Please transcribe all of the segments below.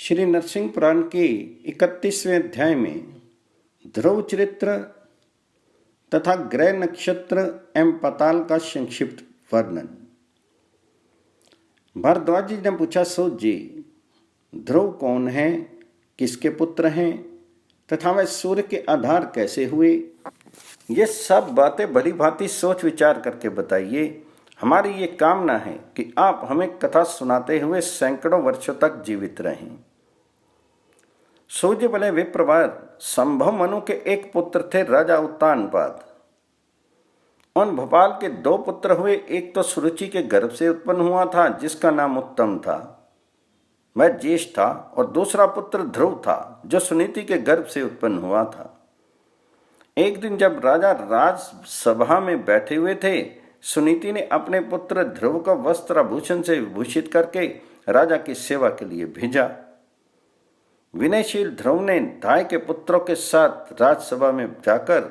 श्री नरसिंह पुराण के 31वें अध्याय में ध्रुव चरित्र तथा ग्रह नक्षत्र एवं पाताल का संक्षिप्त वर्णन। भारद्वाज जी ने पूछा, सूत जी, ध्रुव कौन है, किसके पुत्र हैं तथा वह सूर्य के आधार कैसे हुए? ये सब बातें भली भांति सोच विचार करके बताइए। हमारी ये कामना है कि आप हमें कथा सुनाते हुए सैकड़ों वर्षों तक जीवित रहें। सूर्य बले विप्रवर संभव मनु के एक पुत्र थे, राजा उत्तानपाद। उन भोपाल के दो पुत्र हुए। एक तो सुरुचि के गर्भ से उत्पन्न हुआ था, जिसका नाम उत्तम था, वह ज्येष्ठ था, और दूसरा पुत्र ध्रुव था, जो सुनीति के गर्भ से उत्पन्न हुआ था। एक दिन जब राजा राजसभा में बैठे हुए थे, सुनीति ने अपने पुत्र ध्रुव को वस्त्राभूषण से विभूषित करके राजा की सेवा के लिए भेजा। विनयशील ध्रुव ने धाय के पुत्रों के साथ राजसभा में जाकर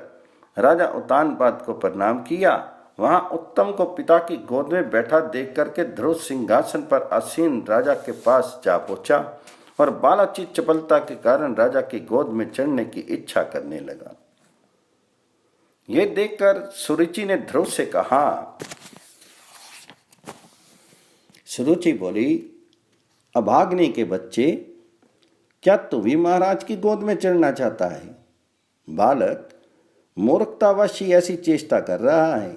राजा उत्तानपाद को प्रणाम किया। वहां उत्तम को पिता की गोद में बैठा देख करके ध्रुव सिंहासन पर आसीन राजा के पास जा पहुंचा और बालाचित चपलता के कारण राजा की गोद में चढ़ने की इच्छा करने लगा। यह देखकर सुरुचि ने ध्रुव से कहा। सुरुचि बोली, अभाग्नि के बच्चे, क्या तू भी महाराज की गोद में चढ़ना चाहता है? बालक, मूर्खतावश ही ऐसी चेष्टा कर रहा है।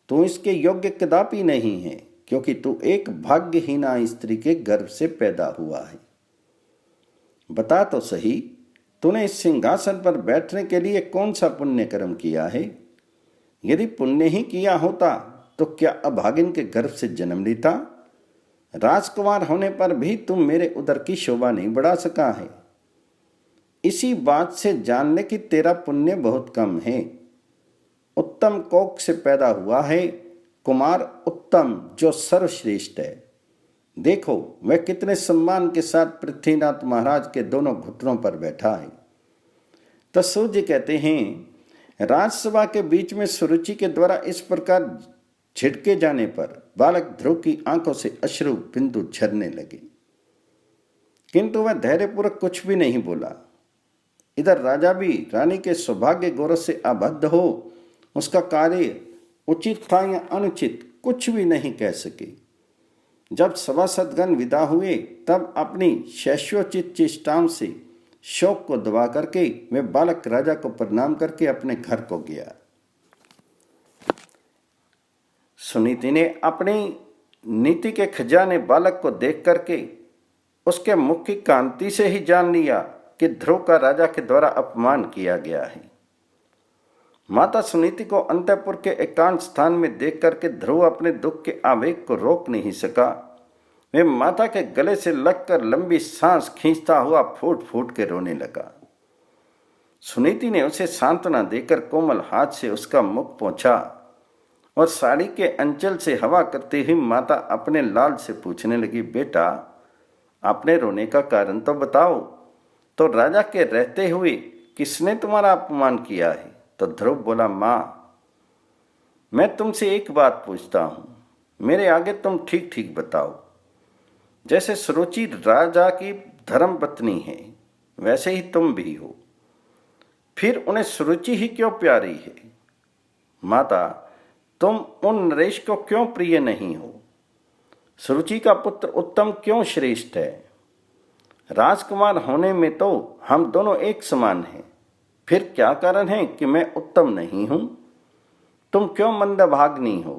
तू इसके योग्य कदापि नहीं है, क्योंकि तू एक भाग्यहीना स्त्री के गर्भ से पैदा हुआ है। बता तो सही, तूने इस सिंहासन पर बैठने के लिए कौन सा पुण्य कर्म किया है? यदि पुण्य ही किया होता तो क्या अभागिन के गर्भ से जन्म लेता? राजकुमार होने पर भी तुम मेरे उदर की शोभा नहीं बढ़ा सका है। इसी बात से जान ले कि तेरा पुण्य बहुत कम है। उत्तम कोख से पैदा हुआ है, कुमार उत्तम, जो सर्वश्रेष्ठ है। देखो वह कितने सम्मान के साथ पृथ्वीनाथ महाराज के दोनों घुटनों पर बैठा है। तो सूर्य कहते हैं, राजसभा के बीच में सुरुचि के द्वारा इस प्रकार झिड़के जाने पर बालक ध्रुव की आंखों से अश्रु बिंदु झरने लगे, किंतु वह धैर्यपूर्वक कुछ भी नहीं बोला। इधर राजा भी रानी के सौभाग्य गौरव से आबद्ध हो उसका कार्य उचित था या अनुचित कुछ भी नहीं कह सके। जब सभासदगण विदा हुए तब अपनी शैशवोचित चेष्टाओं से शोक को दबा करके वे बालक राजा को प्रणाम करके अपने घर को गया। सुनीति ने अपनी नीति के खजाने बालक को देख करके उसके मुख की कांति से ही जान लिया कि ध्रुव का राजा के द्वारा अपमान किया गया है। माता सुनीति को अंतःपुर के एकांत स्थान में देख करके ध्रुव अपने दुख के आवेग को रोक नहीं सका। वे माता के गले से लगकर लंबी सांस खींचता हुआ फूट फूट के रोने लगा। सुनीति ने उसे सांत्वना देकर कोमल हाथ से उसका मुख पोंछा और साड़ी के अंचल से हवा करते हुए माता अपने लाल से पूछने लगी, बेटा, आपने रोने का कारण तो बताओ। तो राजा के रहते हुए किसने तुम्हारा अपमान किया है? तो ध्रुव बोला, माँ, मैं तुमसे एक बात पूछता हूँ, मेरे आगे तुम ठीक ठीक बताओ। जैसे सुरुचि राजा की धर्मपत्नी है, वैसे ही तुम भी हो, फिर उन्हें सुरुचि ही क्यों प्यारी है? माता, तुम उन नरेश को क्यों प्रिय नहीं हो? सुरुचि का पुत्र उत्तम क्यों श्रेष्ठ है? राजकुमार होने में तो हम दोनों एक समान हैं, फिर क्या कारण है कि मैं उत्तम नहीं हूं? तुम क्यों मंदभाग्नि हो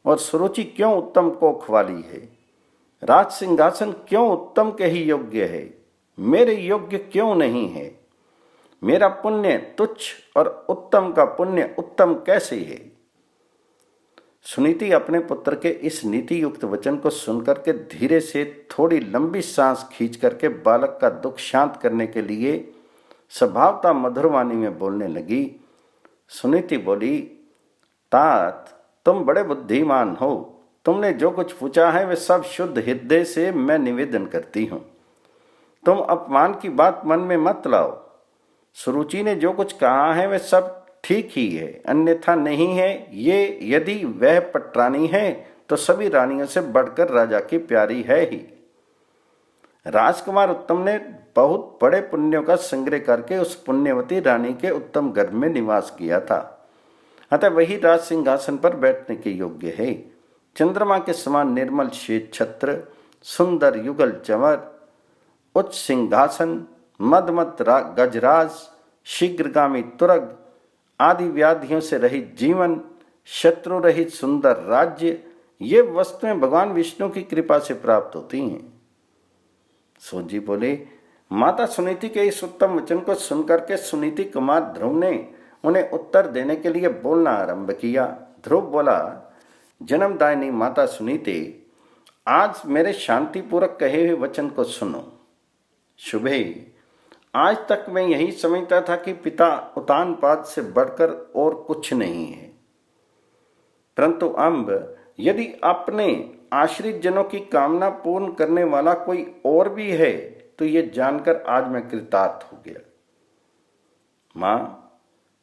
और सुरुचि क्यों उत्तम कोख वाली है? राज सिंहासन क्यों उत्तम के ही योग्य है, मेरे योग्य क्यों नहीं है? मेरा पुण्य तुच्छ और उत्तम का पुण्य उत्तम कैसे है? सुनीति अपने पुत्र के इस नीति युक्त वचन को सुनकर के धीरे से थोड़ी लंबी सांस खींच करके बालक का दुख शांत करने के लिए स्वभावतः मधुर वाणी में बोलने लगी। सुनीति बोली, तात, तुम बड़े बुद्धिमान हो। तुमने जो कुछ पूछा है वे सब शुद्ध हृदय से मैं निवेदन करती हूँ। तुम अपमान की बात मन में मत लाओ। सुरुचि ने जो कुछ कहा है वे सब ठीक ही है, अन्यथा नहीं है। ये यदि वह पटरानी है तो सभी रानियों से बढ़कर राजा की प्यारी है ही। राजकुमार उत्तम ने बहुत बड़े पुण्यों का संग्रह करके उस पुण्यवती रानी के उत्तम गर्भ में निवास किया था, अतः वही राज सिंहासन पर बैठने के योग्य है। चंद्रमा के समान निर्मल श्वेत छत्र, सुंदर युगल चंवर, उच्च सिंहासन, मदमत गजराज, शीघ्रगामी तुरग, आदि व्याधियों से रहित जीवन, शत्रु रहित सुंदर राज्य, ये वस्तुएं भगवान विष्णु की कृपा से प्राप्त होती हैं। सूत जी बोले, माता सुनीति के इस उत्तम वचन को सुनकर के सुनीति कुमार ध्रुव ने उन्हें उत्तर देने के लिए बोलना आरंभ किया। ध्रुव बोला, जन्मदायिनी माता सुनीति, आज मेरे शांतिपूर्वक कहे हुए वचन को सुनो। शुभे, आज तक मैं यही समझता था कि पिता उतानपाद से बढ़कर और कुछ नहीं है, परंतु अब यदि अपने आश्रित जनों की कामना पूर्ण करने वाला कोई और भी है तो ये जानकर आज मैं कृतार्थ हो गया। मां,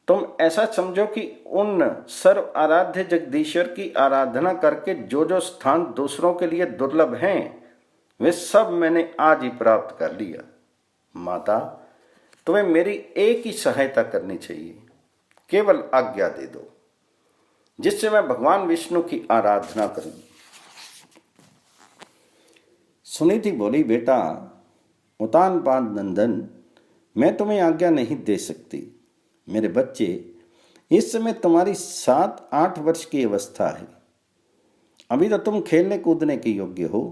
तुम ऐसा समझो कि उन सर्व आराध्य जगदीश्वर की आराधना करके जो जो स्थान दूसरों के लिए दुर्लभ हैं वे सब मैंने आज ही प्राप्त कर लिया। माता, तुम्हें मेरी एक ही सहायता करनी चाहिए, केवल आज्ञा दे दो जिससे मैं भगवान विष्णु की आराधना करूं। सुनीति बोली, बेटा उतानपाद नंदन, मैं तुम्हें आज्ञा नहीं दे सकती। मेरे बच्चे, इस समय तुम्हारी 7-8 वर्ष की अवस्था है, अभी तो तुम खेलने कूदने के योग्य हो।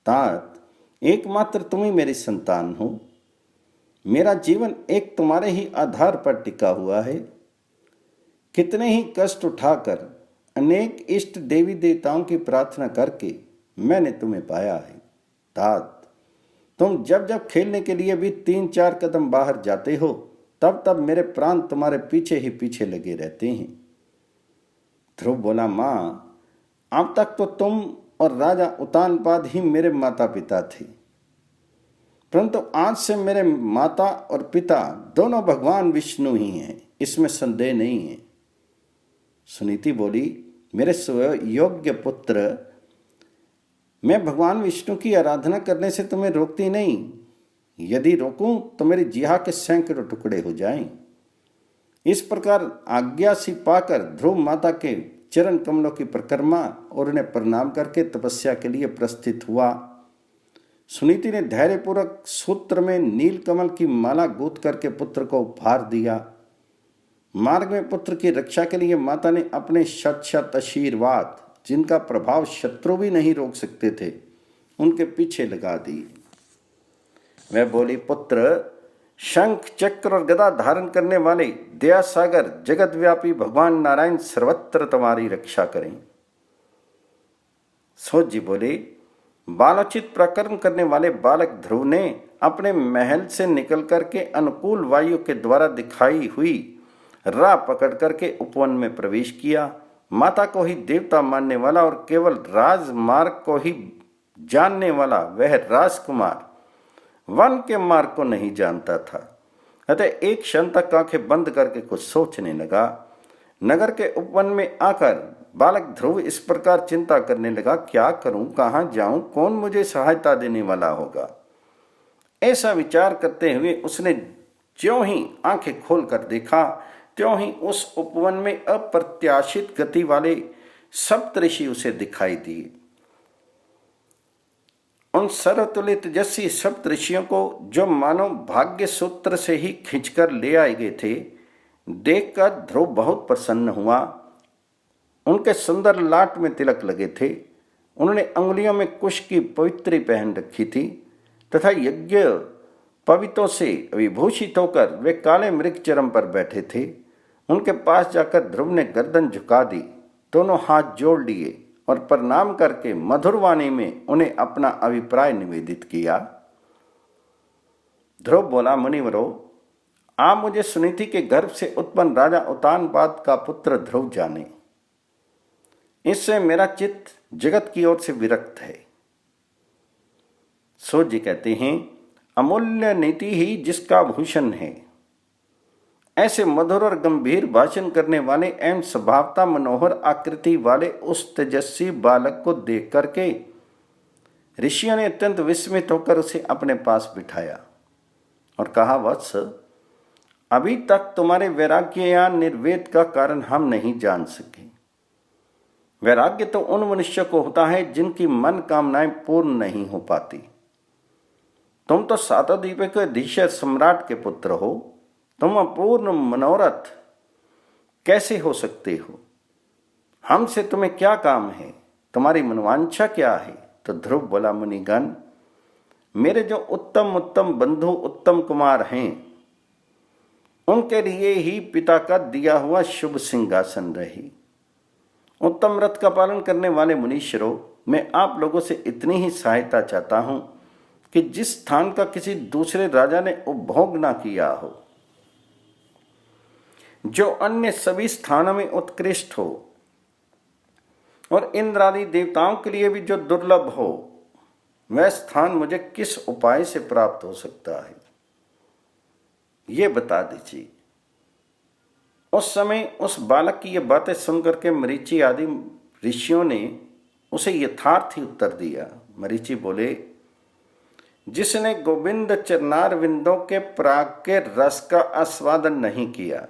तात, एकमात्र तुम ही मेरी संतान हो। मेरा जीवन एक तुम्हारे ही आधार पर टिका हुआ है। कितने ही कष्ट उठाकर अनेक इष्ट देवी देवताओं की प्रार्थना करके मैंने तुम्हें पाया है। तात, तुम जब जब खेलने के लिए भी 3-4 कदम बाहर जाते हो तब तब मेरे प्राण तुम्हारे पीछे ही पीछे लगे रहते हैं। ध्रुव बोला, माँ, अब तक तो तुम और राजा उतानपाद ही मेरे माता पिता थे, परंतु आज से मेरे माता और पिता दोनों भगवान विष्णु ही हैं, इसमें संदेह नहीं है। सुनीति बोली, मेरे योग्य पुत्र, मैं भगवान विष्णु की आराधना करने से तुम्हें रोकती नहीं। यदि रोकूं तो मेरी जिहा के सैकड़ों टुकड़े हो जाएं। इस प्रकार आज्ञा सी पाकर ध्रुव माता के चरण कमलों की परिक्रमा और उन्हें प्रणाम करके तपस्या के लिए प्रस्थित हुआ। सुनीति ने धैर्यपूर्वक सूत्र में नील कमल की माला गूंथ करके पुत्र को उपहार दिया। मार्ग में पुत्र की रक्षा के लिए माता ने अपने शत आशीर्वाद, जिनका प्रभाव शत्रु भी नहीं रोक सकते थे, उनके पीछे लगा दी। वह बोली, पुत्र, शंख चक्र और गदा धारण करने वाले दया सागर जगतव्यापी भगवान नारायण सर्वत्र तुम्हारी रक्षा करें। सूत जी बोले, बालोचित प्रकर्म करने वाले बालक ध्रुव ने अपने महल से निकल करके अनुकूल वायु के द्वारा दिखाई हुई राह पकड़ करके उपवन में प्रवेश किया। माता को ही देवता मानने वाला और केवल राजमार्ग को ही जानने वाला वह राजकुमार वन के मार्ग को नहीं जानता था, अतः एक क्षण तक आंखें बंद करके कुछ सोचने लगा। नगर के उपवन में आकर बालक ध्रुव इस प्रकार चिंता करने लगा, क्या करूं, कहां जाऊं, कौन मुझे सहायता देने वाला होगा। ऐसा विचार करते हुए उसने ज्यों ही आंखें खोलकर देखा त्यों ही उस उपवन में अप्रत्याशित गति वाले सप्तऋषि उसे दिखाई दिए। उन सर्वतुल्य तेजस्वी सप्तऋषियों को, जो मानो भाग्य सूत्र से ही खींचकर ले आए गए थे, देखकर ध्रुव बहुत प्रसन्न हुआ। उनके सुंदर लाट में तिलक लगे थे, उन्होंने अंगुलियों में कुश की पवित्री पहन रखी थी तथा यज्ञ पवित्रों से विभूषित होकर वे काले मृग चरम पर बैठे थे। उनके पास जाकर ध्रुव ने गर्दन झुका दी, दोनों हाथ जोड़ लिए और प्रणाम करके मधुर वाणी में उन्हें अपना अभिप्राय निवेदित किया। ध्रुव बोला, मुनिवरों, आप मुझे सुनीति के गर्भ से उत्पन्न राजा उतानपाद का पुत्र ध्रुव जाने। इससे मेरा चित्त जगत की ओर से विरक्त है। सूत जी कहते हैं, अमूल्य नीति ही जिसका भूषण है। ऐसे मधुर और गंभीर भाषण करने वाले एवं स्वभावता मनोहर आकृति वाले उस तेजस्वी बालक को देख करके ऋषियों ने अत्यंत विस्मित होकर उसे अपने पास बिठाया और कहा, वत्स, अभी तक तुम्हारे वैराग्य या निर्वेद का कारण हम नहीं जान सके। वैराग्य तो उन मनुष्यों को होता है जिनकी मन कामनाएं पूर्ण नहीं हो पाती। तुम तो सातों द्वीपों के अधीश्वर सम्राट के पुत्र हो, तुम अपूर्ण मनोरथ कैसे हो सकते हो? हमसे तुम्हें क्या काम है? तुम्हारी मनोवांछा क्या है? तो ध्रुव बोला, मुनिगण, मेरे जो उत्तम उत्तम बंधु उत्तम कुमार हैं, उनके लिए ही पिता का दिया हुआ शुभ सिंहासन रही। उत्तम व्रत का पालन करने वाले मुनीश्वरों, मैं आप लोगों से इतनी ही सहायता चाहता हूं कि जिस स्थान का किसी दूसरे राजा ने उपभोग ना किया हो, जो अन्य सभी स्थानों में उत्कृष्ट हो और इंद्र आदि देवताओं के लिए भी जो दुर्लभ हो, वह स्थान मुझे किस उपाय से प्राप्त हो सकता है, ये बता दीजिए। उस समय उस बालक की ये बातें सुनकर के मरीचि आदि ऋषियों ने उसे यथार्थ ही उत्तर दिया। मरीचि बोले, जिसने गोविंद चरणार विंदों के पराग के रस का आस्वादन नहीं किया,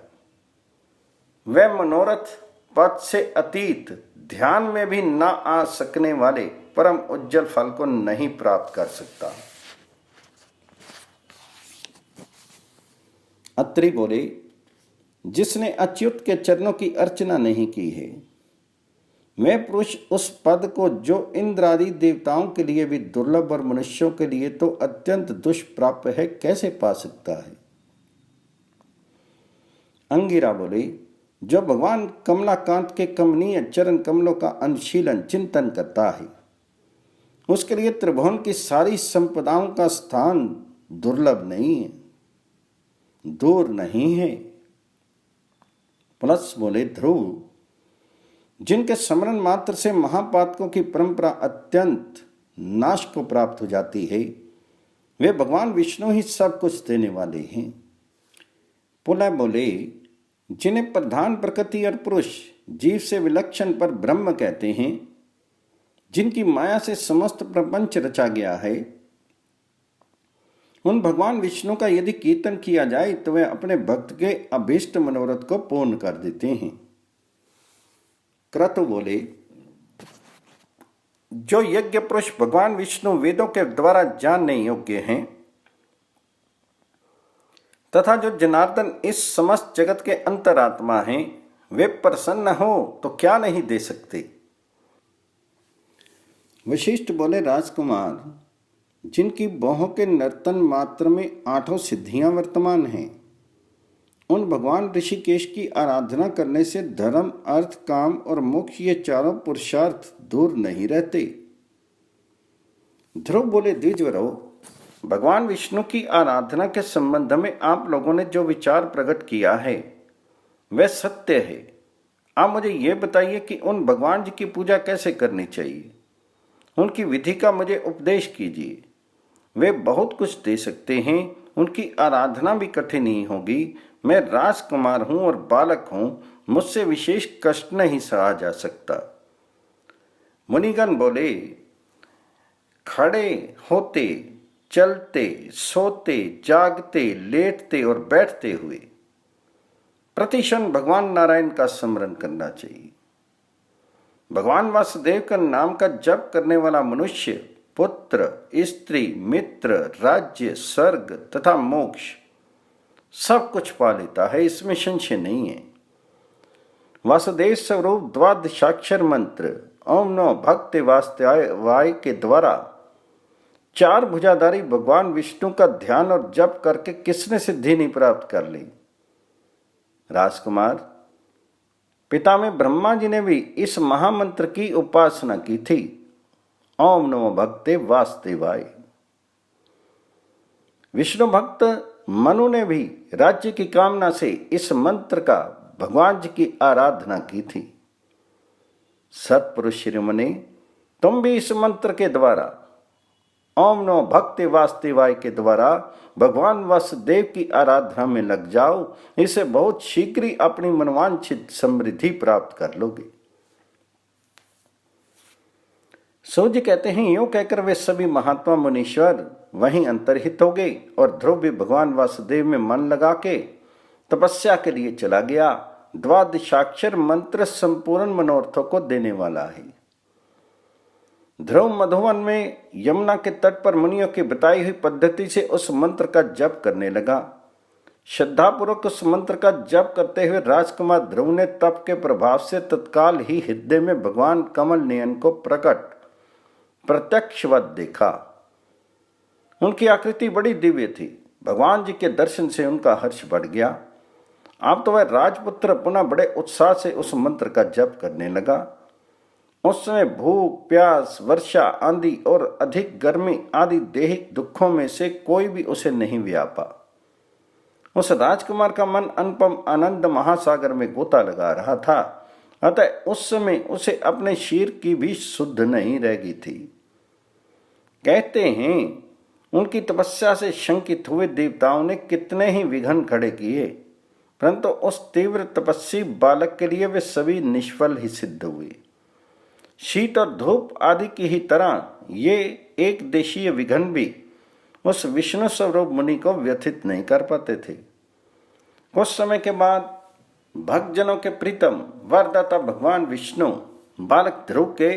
वह मनोरथ पद से अतीत ध्यान में भी न आ सकने वाले परम उज्जवल फल को नहीं प्राप्त कर सकता। अत्रि बोले, जिसने अच्युत के चरणों की अर्चना नहीं की है, मैं पुरुष उस पद को जो इंद्र आदि देवताओं के लिए भी दुर्लभ और मनुष्यों के लिए तो अत्यंत दुष्प्राप्य है, कैसे पा सकता है? अंगिरा बोले, जो भगवान कमलाकांत के कमनीय चरण कमलों का अनुशीलन चिंतन करता है, उसके लिए त्रिभुवन की सारी संपदाओं का स्थान दुर्लभ नहीं है, दूर नहीं है। प्लस बोले, ध्रुव, जिनके स्मरण मात्र से महापातकों की परंपरा अत्यंत नाश को प्राप्त हो जाती है, वे भगवान विष्णु ही सब कुछ देने वाले हैं। पुनः बोले, जिन्हें प्रधान प्रकृति और पुरुष जीव से विलक्षण पर ब्रह्म कहते हैं, जिनकी माया से समस्त प्रपंच रचा गया है, उन भगवान विष्णु का यदि कीर्तन किया जाए तो वे अपने भक्त के अभीष्ट मनोरथ को पूर्ण कर देते हैं। क्रतु बोले, जो यज्ञ पुरुष भगवान विष्णु वेदों के द्वारा जानने योग्य हैं तथा जो जनार्दन इस समस्त जगत के अंतरात्मा हैं, वे प्रसन्न हो तो क्या नहीं दे सकते। वशिष्ठ बोले, राजकुमार, जिनकी बाहों के नर्तन मात्र में 8 सिद्धियां वर्तमान हैं, उन भगवान ऋषिकेश की आराधना करने से धर्म, अर्थ, काम और मोक्ष ये चारों पुरुषार्थ दूर नहीं रहते। ध्रुव बोले, द्विजवरो, भगवान विष्णु की आराधना के संबंध में आप लोगों ने जो विचार प्रकट किया है वह सत्य है। आप मुझे यह बताइए कि उन भगवान जी की पूजा कैसे करनी चाहिए, उनकी विधि का मुझे उपदेश कीजिए। वे बहुत कुछ दे सकते हैं, उनकी आराधना भी कठिन नहीं होगी। मैं राजकुमार हूं और बालक हूं, मुझसे विशेष कष्ट नहीं सहा जा सकता। मुनिगण बोले, खड़े होते, चलते, सोते, जागते, लेटते और बैठते हुए प्रतिक्षण भगवान नारायण का स्मरण करना चाहिए। भगवान वासुदेव का नाम का जप करने वाला मनुष्य पुत्र, स्त्री, मित्र, राज्य, स्वर्ग तथा मोक्ष सब कुछ पा लेता है, इसमें संशय नहीं है। वासुदेव स्वरूप द्वादशाक्षर मंत्र ओम नमो भगवते वासुदेवाय के द्वारा 4 भुजाधारी भगवान विष्णु का ध्यान और जप करके किसने सिद्धि नहीं प्राप्त कर ली? राजकुमार, पिता में ब्रह्मा जी ने भी इस महामंत्र की उपासना की थी, ओम नमो भगवते वासुदेवाय। विष्णु भक्त मनु ने भी राज्य की कामना से इस मंत्र का भगवान जी की आराधना की थी। सत्पुरुष शिरोमणि, तुम भी इस मंत्र के द्वारा ओम नमो भगवते वासुदेवाय के द्वारा भगवान वासुदेव की आराधना में लग जाओ। इसे बहुत शीघ्र ही अपनी मनवांछित समृद्धि प्राप्त कर लोगे। सूर्य कहते हैं, यूं कहकर वे सभी महात्मा मुनीश्वर वहीं अंतर्हित हो गए और ध्रुव भी भगवान वासुदेव में मन लगा के तपस्या के लिए चला गया। द्वादशाक्षर मंत्र संपूर्ण मनोरथों को देने वाला है। ध्रुव मधुवन में यमुना के तट पर मुनियों की बताई हुई पद्धति से उस मंत्र का जप करने लगा। श्रद्धापूर्वक उस मंत्र का जप करते हुए राजकुमार ध्रुव ने तप के प्रभाव से तत्काल ही हृदय में भगवान कमल नयन को प्रत्यक्षवत देखा। उनकी आकृति बड़ी दिव्य थी। भगवान जी के दर्शन से उनका हर्ष बढ़ गया। अब तो वह राजपुत्र पुनः बड़े उत्साह से उस मंत्र का जप करने लगा। उस समय भूख, प्यास, वर्षा, आंधी और अधिक गर्मी आदि दैहिक दुखों में से कोई भी उसे नहीं व्यापा। उस राजकुमार का मन अनुपम आनंद महासागर में गोता लगा रहा था। अतः उस समय उसे अपने शीर की भी शुद्ध नहीं रह गई थी। कहते हैं, उनकी तपस्या से शंकित हुए देवताओं ने कितने ही विघ्न खड़े किए, परंतु उस तीव्र तपस्वी बालक के लिए वे सभी निष्फल ही सिद्ध हुए। शीत और धूप आदि की ही तरह ये एक देशीय विघ्न भी उस विष्णु स्वरूप मुनि को व्यथित नहीं कर पाते थे। कुछ समय के बाद भक्तजनों के प्रीतम वरदाता भगवान विष्णु बालक ध्रुव के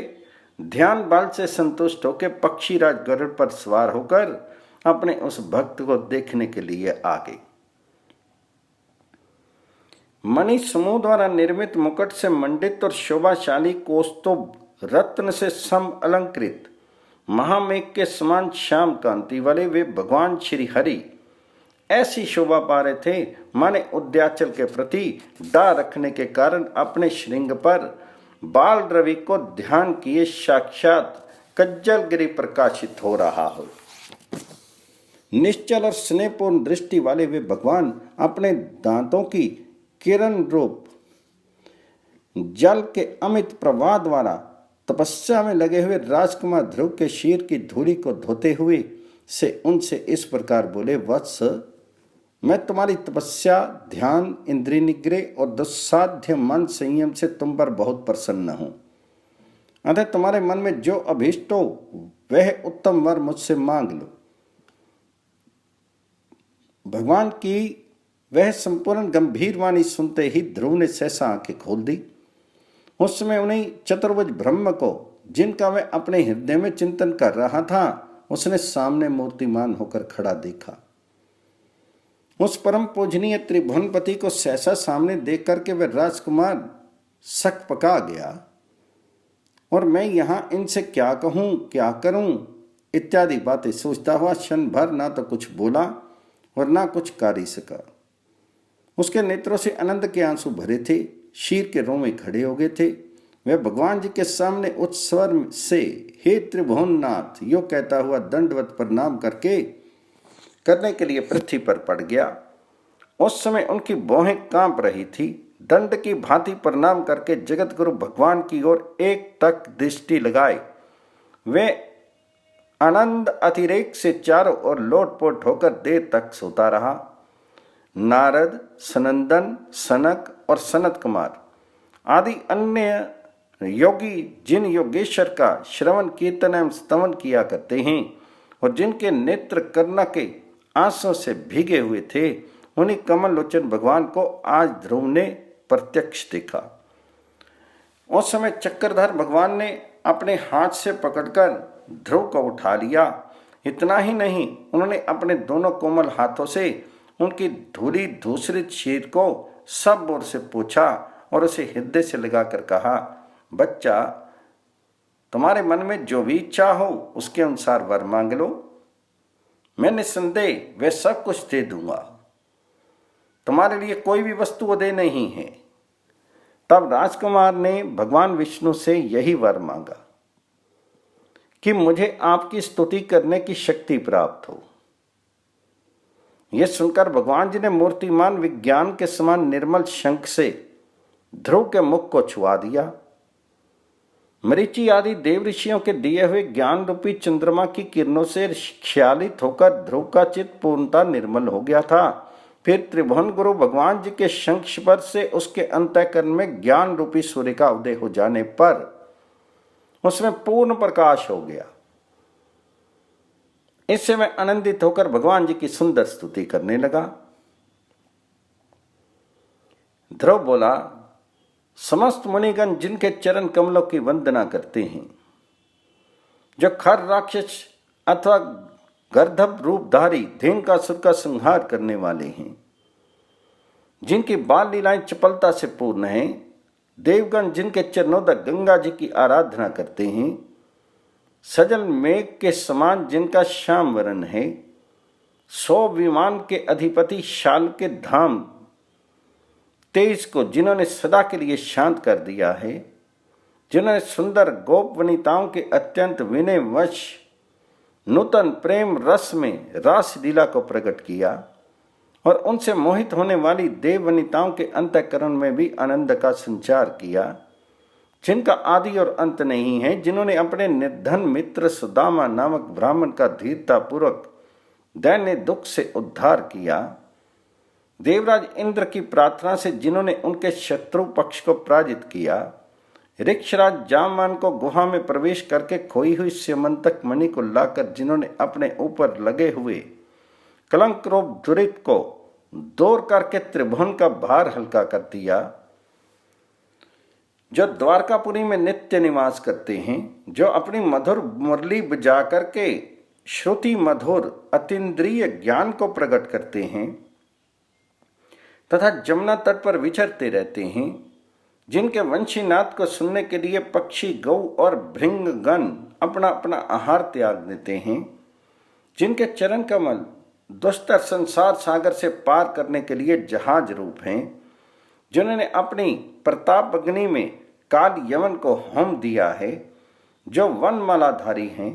ध्यान बल से संतुष्ट होकर पक्षीराज गरुड़ पर सवार होकर अपने उस भक्त को देखने के लिए आ गए। मणि समूह द्वारा निर्मित मुकुट से मंडित और शोभाशाली कौस्तुभ रत्न से सम अलंकृत महामेघ के समान श्याम कांति वाले वे भगवान श्री हरि ऐसी शोभा पा रहे थे माने उद्याचल के प्रति डाह रखने के कारण अपने श्रृंग पर बाल रवि को ध्यान किए साक्षात कज्जलगिरी प्रकाशित हो रहा हो। निश्चल और स्नेहपूर्ण दृष्टि वाले वे भगवान अपने दांतों की किरण रूप जल के अमित प्रवाह द्वारा तपस्या में लगे हुए राजकुमार ध्रुव के शीर की धूलि को धोते हुए से उनसे इस प्रकार बोले, वत्स, मैं तुम्हारी तपस्या, ध्यान, इंद्रिय निग्रह और दुस्साध्य मन संयम से तुम पर बहुत प्रसन्न हूं। अतः तुम्हारे मन में जो अभीष्ट हो वह उत्तम वर मुझसे मांग लो। भगवान की वह संपूर्ण गंभीर वाणी सुनते ही ध्रुव ने सहसा आंखें खोल दी। उस समय उन्हें चतुर्भुज ब्रह्म को, जिनका वह अपने हृदय में चिंतन कर रहा था, उसने सामने मूर्तिमान होकर खड़ा देखा। उस परम पूजनीय त्रिभुवनपति को सहसा सामने देख करके वह राजकुमार शक पका गया और मैं यहां इनसे क्या कहूं, क्या करूं इत्यादि बातें सोचता हुआ क्षण भर ना तो कुछ बोला और ना कुछ कर ही सका। उसके नेत्रों से आनंद के आंसू भरे थे, शीर के रोंवे खड़े हो गए थे। वह भगवान जी के सामने उच्च स्वर से हे त्रिभुवननाथ यो कहता हुआ दंडवत प्रणाम करने के लिए पृथ्वी पर पड़ गया। उस समय उनकी भौहें कांप रही थी। दंड की भांति प्रणाम करके जगत गुरु भगवान की ओर एक तक दृष्टि लगाए वे आनंद अतिरेक से चारों ओर लोटपोट होकर देर तक सोता रहा। नारद, सनंदन, सनक और सनत कुमार आदि अन्य योगी जिन योगेश्वर का श्रवण कीर्तन एवं स्तवन किया करते हैं और जिनके नेत्र करुणा के आंसू से भीगे हुए थे, उन्हीं कमल लोचन भगवान को आज ध्रुव ने प्रत्यक्ष देखा। उस समय चक्रधर भगवान ने अपने हाथ से पकड़कर ध्रुव को उठा लिया। इतना ही नहीं, उन्होंने अपने दोनों कोमल हाथों से उनकी धूली धूसरित शीर को सब ओर से पूछा और उसे हृदय से लगाकर कहा, बच्चा, तुम्हारे मन में जो भी इच्छा हो उसके अनुसार वर मांग लो। मैं निस्संदेह वह सब कुछ दे दूंगा। तुम्हारे लिए कोई भी वस्तु उदय नहीं है। तब राजकुमार ने भगवान विष्णु से यही वर मांगा कि मुझे आपकी स्तुति करने की शक्ति प्राप्त हो। यह सुनकर भगवान जी ने मूर्तिमान विज्ञान के समान निर्मल शंख से ध्रुव के मुख को छुआ दिया। मरीचि आदि देव ऋषियों के दिए हुए ज्ञान रूपी चंद्रमा की किरणों से ख्यालित होकर ध्रुव का चित्त पूर्णता निर्मल हो गया था। फिर त्रिभुवन गुरु भगवान जी के शंख स्पर्श से उसके अंतःकरण में ज्ञान रूपी सूर्य का उदय हो जाने पर उसमें पूर्ण प्रकाश हो गया। इससे मैं आनंदित होकर भगवान जी की सुंदर स्तुति करने लगा। ध्रुव बोला, समस्त मुनिगण जिनके चरण कमलों की वंदना करते हैं, जो खर राक्षस अथवा गर्दभ रूपधारी धेनुकासुर का संहार करने वाले हैं, जिनकी बाल लीलाएं चपलता से पूर्ण हैं, देवगण जिनके चरणोदक गंगा जी की आराधना करते हैं, सजल मेघ के समान जिनका श्याम वरण है, 100 विमान के अधिपति शाल के धाम तेज को जिन्होंने सदा के लिए शांत कर दिया है, जिन्होंने सुंदर गोप वनिताओं के अत्यंत विनयवश नूतन प्रेम रस में रास लीला को प्रकट किया और उनसे मोहित होने वाली देव वनिताओं के अंतःकरण में भी आनंद का संचार किया, जिनका आदि और अंत नहीं है, जिन्होंने अपने निर्धन मित्र सुदामा नामक ब्राह्मण का धीरता पूर्वक दैन्य दुख से उद्धार किया, देवराज इंद्र की प्रार्थना से जिन्होंने उनके शत्रु पक्ष को पराजित किया, ऋक्षराज जामवान को गुहा में प्रवेश करके खोई हुई स्यमंतक मणि को लाकर जिन्होंने अपने ऊपर लगे हुए कलंक रूप दुरित को दूर करके त्रिभुवन का भार हल्का कर दिया, जो द्वारकापुरी में नित्य निवास करते हैं, जो अपनी मधुर मुरली बजा करके श्रुति मधुर अतीन्द्रिय ज्ञान को प्रकट करते हैं तथा जमुना तट पर विचरते रहते हैं, जिनके वंशीनाद को सुनने के लिए पक्षी गौ और भृंगगण अपना अपना आहार त्याग देते हैं, जिनके चरण कमल दुस्तर संसार सागर से पार करने के लिए जहाज रूप हैं, जिन्होंने अपनी प्रताप अग्नि में काल यवन को होम दिया है, जो वनमालाधारी हैं,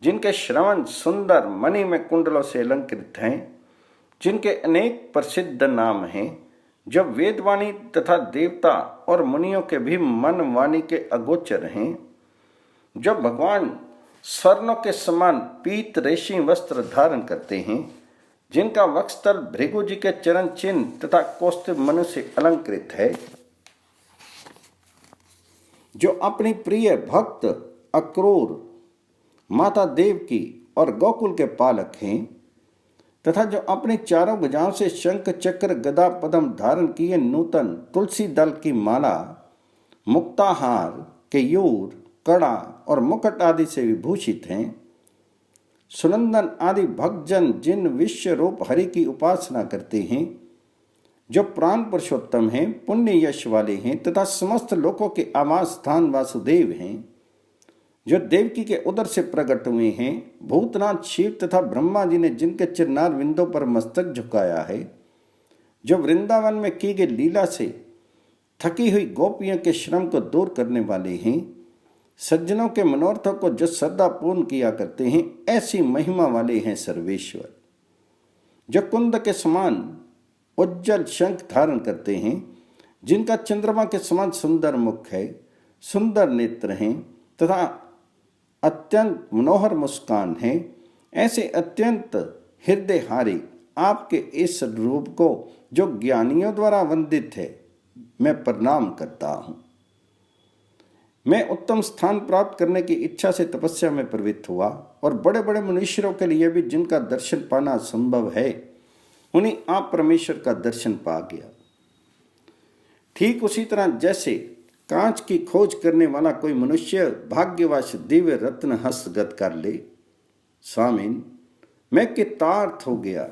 जिनके श्रवण सुंदर मणि में कुंडलों से अलंकृत हैं, जिनके अनेक प्रसिद्ध नाम हैं, जो वेदवाणी तथा देवता और मुनियों के भी मन वाणी के अगोचर हैं, जो भगवान स्वर्णों के समान पीत रेशमी वस्त्र धारण करते हैं, जिनका वक्षस्थल भृगु जी के चरण चिन्ह तथा कौस्तुभ मनु से अलंकृत है, जो अपनी प्रिय भक्त अक्रूर माता देवकी और गोकुल के पालक हैं, तथा जो अपनी चारों भुजाओं से शंख चक्र गदा पद्म धारण किए नूतन तुलसी दल की माला, मुक्ताहार, केयूर, कड़ा और मुकुट आदि से विभूषित हैं, सुनंदन आदि भक्तजन जिन विश्व रूप हरि की उपासना करते हैं, जो प्राण पुरुषोत्तम हैं, पुण्य यश वाले हैं तथा समस्त लोकों के आवास स्थान वासुदेव हैं, जो देवकी के उदर से प्रकट हुए हैं, भूतनाथ शिव तथा ब्रह्मा जी ने जिनके चरणार विंदों पर मस्तक झुकाया है, जो वृंदावन में की गई लीला से थकी हुई गोपियों के श्रम को दूर करने वाले हैं, सज्जनों के मनोरथों को जो श्रद्धा पूर्ण किया करते हैं, ऐसी महिमा वाले हैं सर्वेश्वर, जो कुंद के समान उज्जवल शंख धारण करते हैं, जिनका चंद्रमा के समान सुंदर मुख है, सुंदर नेत्र हैं तथा अत्यंत मनोहर मुस्कान है, ऐसे अत्यंत हृदयहारी आपके इस रूप को जो ज्ञानियों द्वारा वंदित है, मैं प्रणाम करता हूँ। मैं उत्तम स्थान प्राप्त करने की इच्छा से तपस्या में प्रवृत्त हुआ और बड़े बड़े मनुष्यों के लिए भी जिनका दर्शन पाना संभव है, उन्हीं आप परमेश्वर का दर्शन पा गया। ठीक उसी तरह जैसे कांच की खोज करने वाला कोई मनुष्य भाग्यवश दिव्य रत्न हस्तगत कर ले, स्वामीन मैं कृतार्थ हो गया।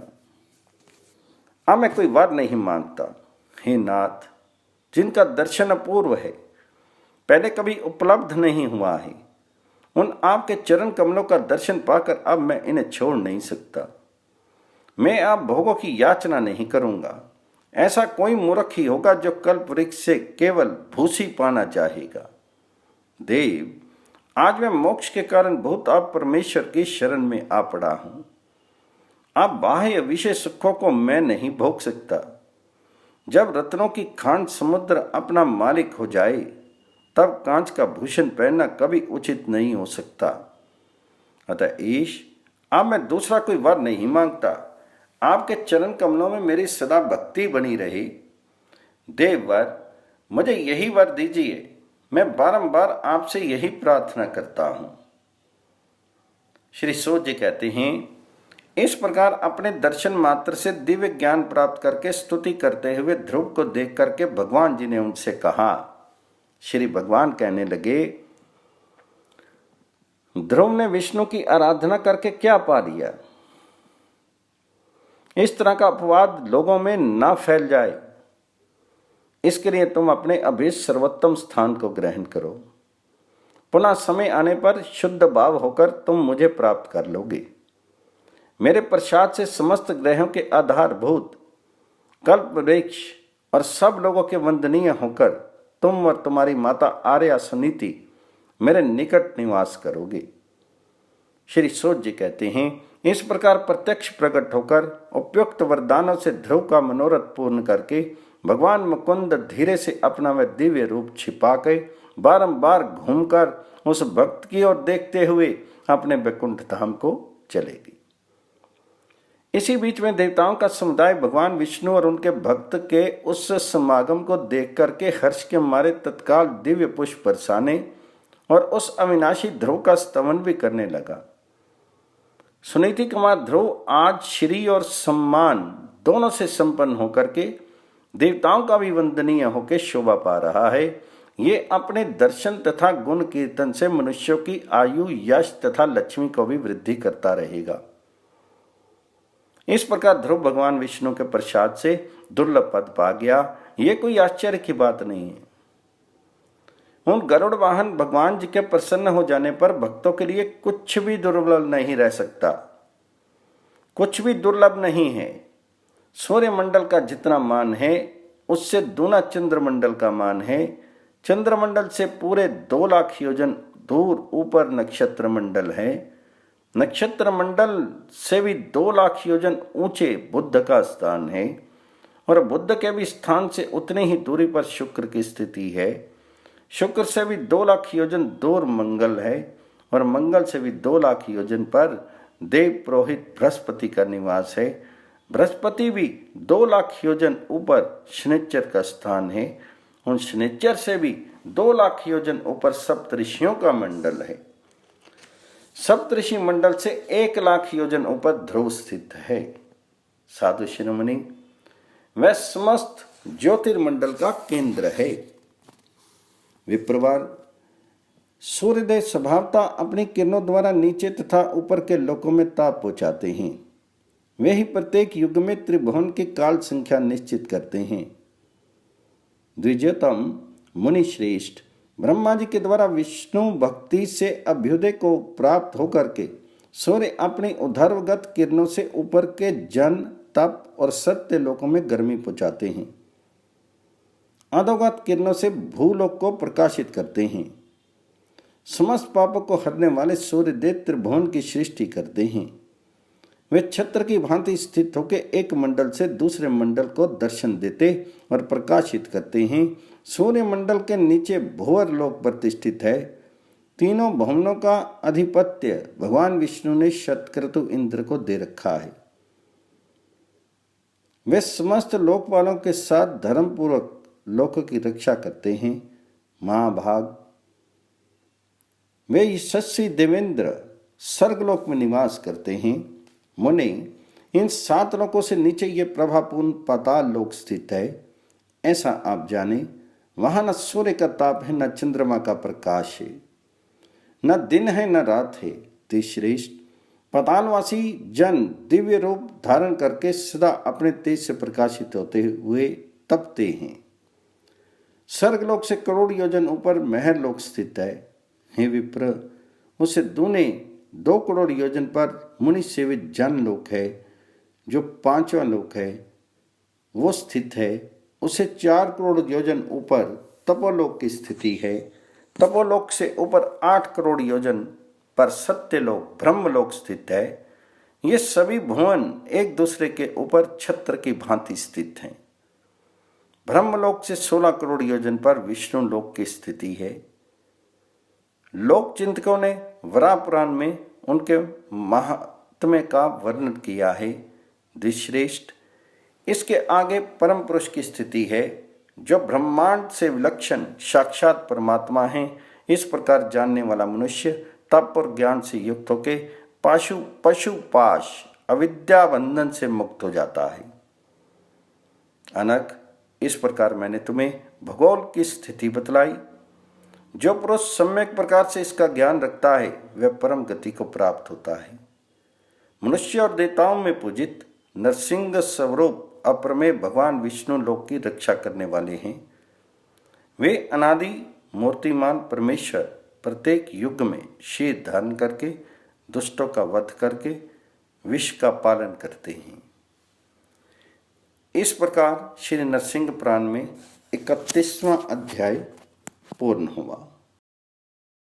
अब मैं कोई वर नहीं मांगता। हे नाथ, जिनका दर्शन अपूर्व है, पहले कभी उपलब्ध नहीं हुआ है, उन आपके चरण कमलों का दर्शन पाकर अब मैं इन्हें छोड़ नहीं सकता। मैं अब भोगों की याचना नहीं करूंगा। ऐसा कोई मूर्ख ही होगा जो कल्प वृक्ष से केवल भूसी पाना चाहेगा। देव, आज मैं मोक्ष के कारण बहुत आप परमेश्वर की शरण में आ पड़ा हूं। अब बाह्य विषय सुखों को मैं नहीं भोग सकता। जब रत्नों की खान समुद्र अपना मालिक हो जाए, तब कांच का भूषण पहनना कभी उचित नहीं हो सकता। अतः ईश, अब मैं दूसरा कोई वर नहीं मांगता। आपके चरण कमलों में मेरी सदा भक्ति बनी रही। देववर, मुझे यही वर दीजिए। मैं बारंबार आपसे यही प्रार्थना करता हूं। श्री सूत जी कहते हैं, इस प्रकार अपने दर्शन मात्र से दिव्य ज्ञान प्राप्त करके स्तुति करते हुए ध्रुव को देख करके भगवान जी ने उनसे कहा, श्री भगवान कहने लगे, ध्रुव ने विष्णु की आराधना करके क्या पा लिया? इस तरह का अपवाद लोगों में ना फैल जाए, इसके लिए तुम अपने अभीष्ट सर्वोत्तम स्थान को ग्रहण करो। पुनः समय आने पर शुद्ध भाव होकर तुम मुझे प्राप्त कर लोगे। मेरे प्रसाद से समस्त ग्रहों के आधारभूत कल्प वृक्ष और सब लोगों के वंदनीय होकर तुम और तुम्हारी माता आर्या सुनीति मेरे निकट निवास करोगे। श्री सूत जी कहते हैं, इस प्रकार प्रत्यक्ष प्रकट होकर उपयुक्त वरदानों से ध्रुव का मनोरथ पूर्ण करके भगवान मुकुंद धीरे से अपना वह दिव्य रूप छिपा के बारंबार घूमकर उस भक्त की ओर देखते हुए अपने वैकुंठ धाम को चलेगी। इसी बीच में देवताओं का समुदाय भगवान विष्णु और उनके भक्त के उस समागम को देख करके हर्ष के मारे तत्काल दिव्य पुष्प बरसाने और उस अविनाशी ध्रुव का स्तवन भी करने लगा। सुनीति कुमार ध्रुव आज श्री और सम्मान दोनों से संपन्न होकर के देवताओं का भी वंदनीय होकर शोभा पा रहा है। ये अपने दर्शन तथा गुण कीर्तन से मनुष्यों की आयु, यश तथा लक्ष्मी को भी वृद्धि करता रहेगा। इस प्रकार ध्रुव भगवान विष्णु के प्रसाद से दुर्लभ पद पा गया। ये कोई आश्चर्य की बात नहीं है। उन गरुड़ वाहन भगवान जी के प्रसन्न हो जाने पर भक्तों के लिए कुछ भी दुर्लभ नहीं रह सकता, कुछ भी दुर्लभ नहीं है। सूर्यमंडल का जितना मान है उससे दूना चंद्रमंडल का मान है। चंद्रमंडल से पूरे 2 लाख योजन दूर ऊपर नक्षत्र मंडल है। नक्षत्र मंडल से भी 2 लाख योजन ऊंचे बुद्ध का स्थान है और बुद्ध के भी स्थान से उतनी ही दूरी पर शुक्र की स्थिति है। शुक्र से भी 2 लाख योजन दूर मंगल है और मंगल से भी 2 लाख योजन पर देव पुरोहित बृहस्पति का निवास है। बृहस्पति भी 2 लाख योजन ऊपर शनिचर का स्थान है। उन शनिचर से भी 2 लाख योजन ऊपर सप्तऋषियों का मंडल है। सप्तऋषि मंडल से 1 लाख योजन ऊपर ध्रुव स्थित है। साधु शिरोमणि, वह समस्त ज्योतिर्मंडल का केंद्र है। विप्रवार, सूर्यदेव स्वभावतः अपनी किरणों द्वारा नीचे तथा ऊपर के लोकों में ताप पहुंचाते हैं। वे ही प्रत्येक युग में त्रिभुवन की काल संख्या निश्चित करते हैं। द्विजोतम मुनि श्रेष्ठ ब्रह्मा जी के द्वारा विष्णु भक्ति से अभ्युदय को प्राप्त होकर के सूर्य अपनी उधर्वगत किरणों से ऊपर के जन, तप और सत्य लोकों में गर्मी पहुंचाते हैं। अधोगत किरणों से भूलोक को प्रकाशित करते हैं। समस्त पापों को हरने वाले सूर्यदेव त्रिभुवन की सृष्टि करते हैं। वे छत्र की भांति स्थित होकर एक मंडल से दूसरे मंडल को दर्शन देते और प्रकाशित करते हैं। सूर्य मंडल के नीचे भुवर लोक प्रतिष्ठित है। तीनों भवनों का अधिपत्य भगवान विष्णु ने शतक्रतु इंद्र को दे रखा है। वे समस्त लोकपालों के साथ धर्मपूर्वक लोक की रक्षा करते हैं। महाभाग, वे यशस्वी देवेंद्र स्वर्गलोक में निवास करते हैं। मुनि, इन 7 लोकों से नीचे ये प्रभापूर्ण पाताल लोक स्थित है। ऐसा आप जाने, वहां न सूर्य का ताप है, न चंद्रमा का प्रकाश है, न दिन है न रात है। श्रेष्ठ पातालवासी जन दिव्य रूप धारण करके सदा अपने तेज से प्रकाशित होते हुए तपते हैं। स्वर्गलोक से करोड़ योजन ऊपर महर लोक स्थित है। हे विप्र, उसे दूने 2 करोड़ योजन पर मुनि सेवित जन लोक है, जो 5वां लोक है वो स्थित है। उसे 4 करोड़ योजन ऊपर तपोलोक की स्थिति है। तपोलोक से ऊपर 8 करोड़ योजन पर सत्यलोक ब्रह्मलोक स्थित है। ये सभी भुवन एक दूसरे के ऊपर छत्र की भांति स्थित हैं। ब्रह्मलोक से 16 करोड़ योजन पर विष्णु लोक की स्थिति है। लोक चिंतकों ने वराह पुराण में उनके महात्म्य का वर्णन किया है। द्विश्रेष्ठ, इसके आगे परम पुरुष की स्थिति है। जो ब्रह्मांड से विलक्षण साक्षात परमात्मा हैं, इस प्रकार जानने वाला मनुष्य तप और ज्ञान से युक्त होके पशु पाश अविद्या बंधन से मुक्त हो जाता है। अनक, इस प्रकार मैंने तुम्हें भूगोल की स्थिति बतलाई। जो पुरुष सम्यक प्रकार से इसका ज्ञान रखता है वह परम गति को प्राप्त होता है। मनुष्य और देवताओं में पूजित नरसिंह स्वरूप अप्रमेय भगवान विष्णु लोक की रक्षा करने वाले हैं। वे अनादि मूर्तिमान परमेश्वर प्रत्येक युग में शीर धारण करके दुष्टों का वध करके विश्व का पालन करते हैं। इस प्रकार श्री नरसिंह पुराण में 31वां अध्याय पूर्ण हुआ।